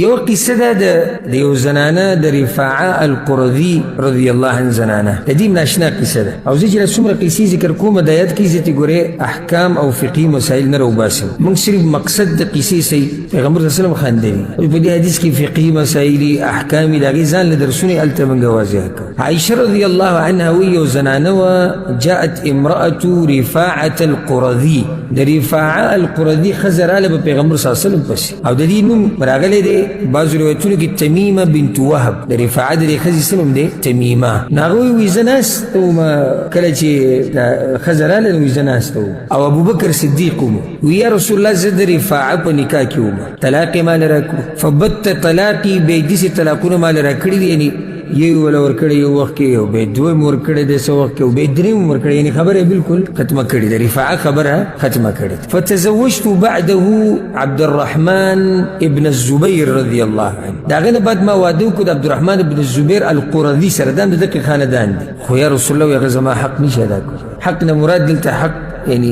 یو قصه ده د یو زنانه د رفاعه القرظي رضی الله عنه زنانه د دې ناشنا قصه ده او زه چې څومره قصې ذکر کوم د آیات کې چې ګوره احکام او فقهي مسائل نه راوباسم موږ صرف مقصد د قصې سي پیغمبر صلی الله علیه وسلم خاندي په دې حدیث کې فقهي مسائل احکام د ځان له درسونه الته موږ واضح کړ. عائشه رضی الله عنها وی زنانه جاءت امراه رفاعه القرظي د رفاعه القرظي خزراله په پیغمبر صلی الله علیه وسلم پس او د دې نوم راغلی دی بعض روایتونو کې تمیمه بنت وهب د رفاعه د ښځې سم دی تمیمه ناغوی وی زناست او کله چې خزراله وی زناست او ابو بکر صدیق وی یا رسول الله زه د رفاعه په نکاح کې وم طلاق مال راکړو فبت طلاقي به دې طلاقونه مال راکړي یعنی یو ولا ورکړی یو وخت کې یو به دوه ورکړی د څو وخت کې به دریم ورکړی یعنی خبره بالکل ختمه کړې د رفاعه خبره ختمه کړې. فتزوجت بعده عبد الرحمن ابن الزبير رضی الله عنه داغه بعد ما واده وکړ عبد الرحمن ابن الزبير القرظي سره د دغه خاندان دي خو یا رسول الله هغه زما حق نشه ادا کړ. حق نه مراد دلته حق یعنی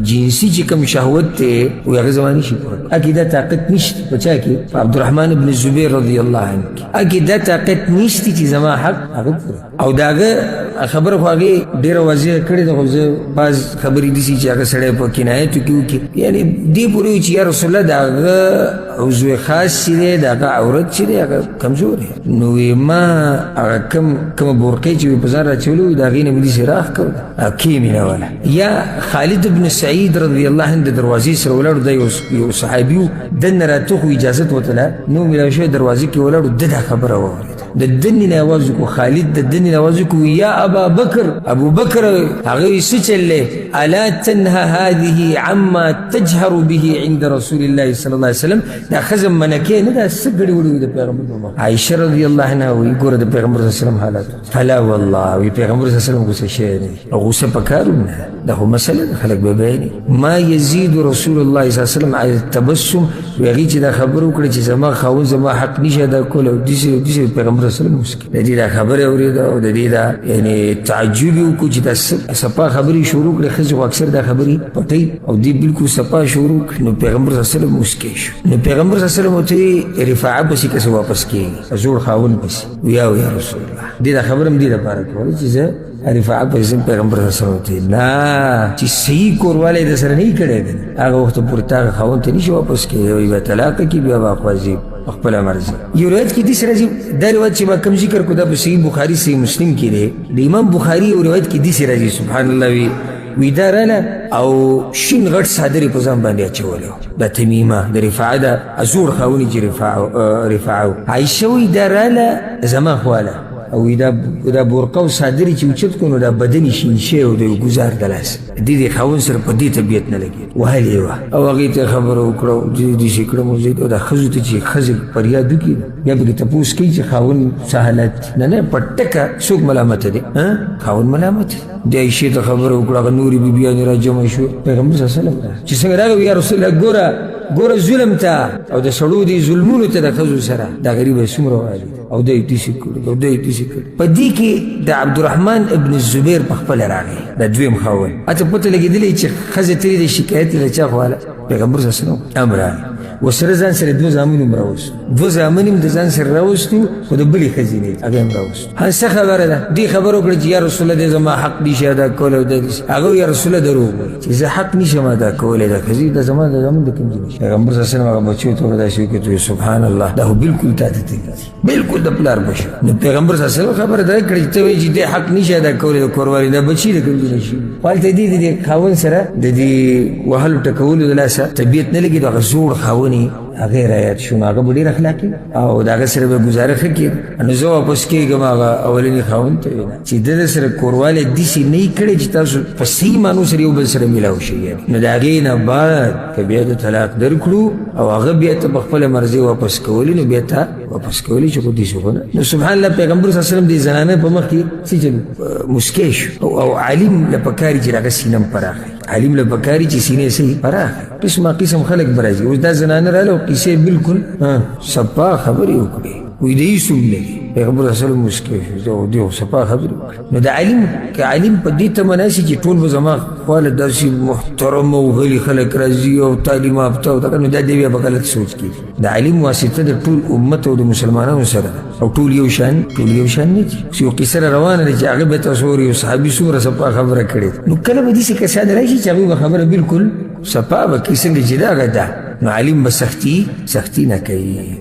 جنسی چې کوم شهوت ته او هغه زماني شي اکیدا طاقت نشته بچا کې عبد الرحمن ابن الزبير رضی الله عنه اکیدا طاقت نشته چې زما حق هغه او داغه خبر خو هغه ډیر واضح کړی د غوځه باز خبرې دي چې هغه سړی په کنایت کې یعنی دی پوری چې یا رسول الله داغه عضو خاص دی داغه عورت چې هغه کمزور نو ما هغه کم بورقې چې په ځان راچولو داغه نه ملي سراخ کړ اکیمینه ولا یا خالد بن سعید رضی الله عنه د دروازې سره ولاړ دی یو صحابي دنه راته اجازه وته نو ملي شو دروازې کې ولاړ د خبره وره د دني نواز کو خالد د دني نواز کو یا ابا بکر ابو بکر هغه سچله الا تنها هذه عما تجهر به عند رسول الله صلی الله علیه وسلم دا خزم منکه نه دا سګړي وړي د پیغمبر عائشه رضی الله عنها وی ګور د پیغمبر صلی الله علیه وسلم حالات فلا والله وی پیغمبر صلی الله علیه وسلم غوسه شي نه غوسه پکارونه دا هو مسله خلق به بیان ما يزيد رسول الله صلی الله علیه وسلم على التبسم ویږي چې دا خبرو کړي چې زما خاون زما حق نشه دا کول او دي پیغمبر صلی الله علیه وسلم د دې دا خبره اورید او د دې دا یعنی تعجب کو چې دا صفه خبري شروع کړي خو اکثر دا خبري پټي او دې بالکل صفه شروع نو پیغمبر صلی الله علیه وسلم مسکی شو نو پیغمبر صلی الله علیه وسلم ته رفاعه پسې کس واپس کیږي زور خاون پسې یا رسول الله دې دا خبرم دې لپاره کوي چې زه رفاعه پسې پیغمبر صلی الله علیه وسلم نه چې صحیح کورواله د سره نه کړي هغه وخت پورې تا خاون ته نشي واپس کیږي وي طلاق کی بیا واپس خپل مرزي یو روایت کې د سره دا روایت چې ما کوم ذکر کو دا په صحیح بخاری صحیح مسلم کې دی د امام بخاری او روایت کې د سره سبحان الله وی داراله او شین غټ صادری په ځان باندې اچولو د تمیمه د رفاعه د ازور خاوني چې رفاعه عائشه وی داراله زما خواله او دا برقه او صادری چې اوچت کو نو دا بدن شین شي او د گزار دلاس د دې خاون سره په دې طبيعت نه لګي وهلې وا او هغه ته خبر وکړو دې شي کړم زه دا خزو ته چې خزل پریاد کی یا به ته پوس کی چې خاون سہالت نه پټکا څوک ملامت دي ها خاون ملامت دی شي ته خبر وکړه نوري بیبي نه راجم شو پیغمبر صلی الله علیه وسلم چې څنګه راغی یا رسول الله ګوره ظلم ته او د سړو دي ظلمونو ته د خزو سره دا غریب سمره وایي او دې دې شي کړ او دې دې شي کړ په دې کې د عبد الرحمن ابن الزبير په خپل راغی د دویم خاون اته پته لګیدلې چې خزه تری د شکایت لچا خواله پیغمبر صلی الله علیه وسلم امر وسره ځان سره دوه زامن مروس دوه زامن د ځان سره راوستو خو د بلی خزینه هغه مروس هڅه خبره ده دی خبرو کړ چې یا رسول الله زما حق دي شه دا کول او د هغه یا رسول الله درو چې زه حق نشم ادا کولای دا خزی د زما د زمون د کوم دي پیغمبر صلی الله علیه وسلم هغه بچو ته دا شي کې سبحان الله دا بالکل تاسو ته بالکل د پلار بشه نو پیغمبر صلی الله علیه وسلم خبره ده کړی ته چې د حق نشه ادا کولای کوروالي دا بچی د کوم دي شي والته دې خاون سره د دې وهل ټکول د لاسه طبيعت نه لګي دا زور خاون غیر آیات شونه هغه ډیر اخلاقی او دا سره به گزاره کوي نو زه واپس کېږم هغه اولنی خاون ته چې د سره کورواله دي سي نه کړي چې تاسو په سي مانو سره یو بل سره ملاو شي نو دا غینه بعد کبه د طلاق درکړو او هغه بیا ته خپل مرزي واپس کولی نو بیا ته واپس کولی چې کو دي شو نو سبحان الله پیغمبر صلی الله علیه وسلم دې زنانه په مخ کې چې مسکیش او عالم لپاره چې راغ سینم پراخه عالم لپاره چې سینې سي پراخه قسم خلق برازي اوس دا زنانه رااله قصه بالکل صفا خبري وکړي وی د هیڅ هم نه دي. پیغمبر صلی الله علیه وسلم مسکی شو، دی خو صفا خبرې وکړې. نو د عالم که عالم په دې تمه ناسي چې ټول به زما خواله داسې محترم او غلي خلک راځي او تعلیم یافته او دغه، نو دا دی بیا به غلط سوچ کېږي. د عالم واسطه د ټول امت او د مسلمانانو سره ده او ټول یو شان نه دي. یو قصه روانه ده چې هغه به تاسو اورئ یو صحابي څومره صفا خبره کړې. نو کله به داسې کسان راشي چې هغوی به خبره بالکل صفا به کوي څنګه چې دغه ده، نو عالم به سختي نه کوي.